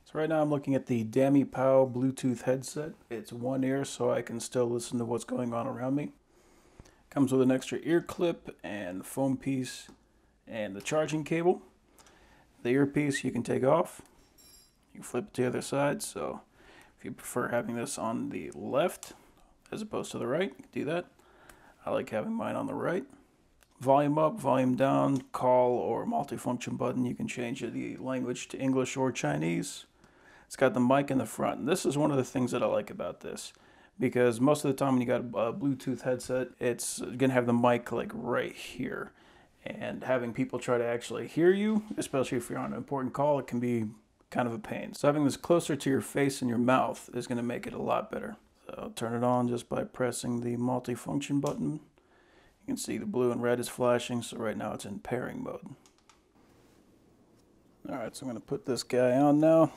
So right now I'm looking at the Dammy Pow Bluetooth headset. It's one ear so I can still listen to what's going on around me. Comes with an extra ear clip and foam piece and the charging cable. The earpiece you can take off. You can flip it to the other side, so if you prefer having this on the left as opposed to the right, you can do that. I like having mine on the right. Volume up, volume down, call or multifunction button. You can change the language to English or Chinese. It's got the mic in the front. And this is one of the things that I like about this, because most of the time when you got a Bluetooth headset, it's gonna have the mic like right here. And having people try to actually hear you, especially if you're on an important call, it can be kind of a pain. So having this closer to your face and your mouth is gonna make it a lot better. So I'll turn it on just by pressing the multifunction button. You can see the blue and red is flashing, so right now it's in pairing mode. Alright, so I'm gonna put this guy on now.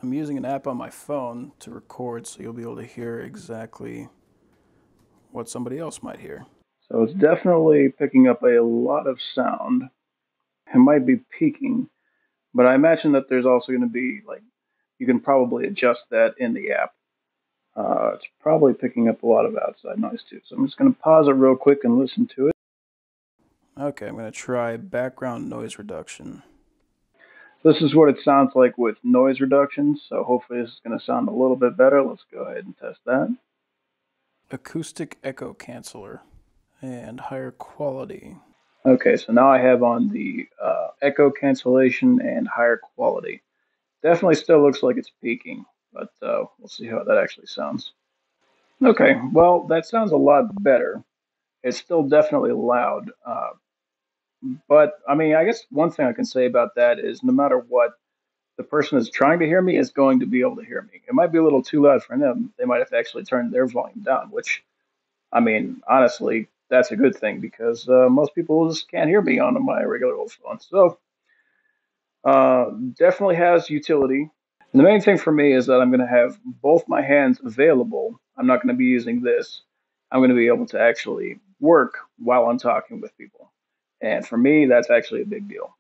I'm using an app on my phone to record, so you'll be able to hear exactly what somebody else might hear. So it's definitely picking up a lot of sound. It might be peaking, but I imagine that there's also going to be, like, you can probably adjust that in the app. It's probably picking up a lot of outside noise too. So I'm just going to pause it real quick and listen to it. Okay, I'm going to try background noise reduction. This is what it sounds like with noise reduction, so hopefully this is going to sound a little bit better. Let's go ahead and test that. Acoustic echo canceller and higher quality. Okay, so now I have on the echo cancellation and higher quality. Definitely still looks like it's peaking, but we'll see how that actually sounds. Okay, well, that sounds a lot better. It's still definitely loud. But I mean, I guess one thing I can say about that is no matter what, the person that's trying to hear me is going to be able to hear me. It might be a little too loud for them. They might have to actually turn their volume down, which, I mean, honestly, that's a good thing because most people just can't hear me on my regular old phone. So, definitely has utility. And the main thing for me is that I'm going to have both my hands available. I'm not going to be using this. I'm going to be able to actually work while I'm talking with people. And for me, that's actually a big deal.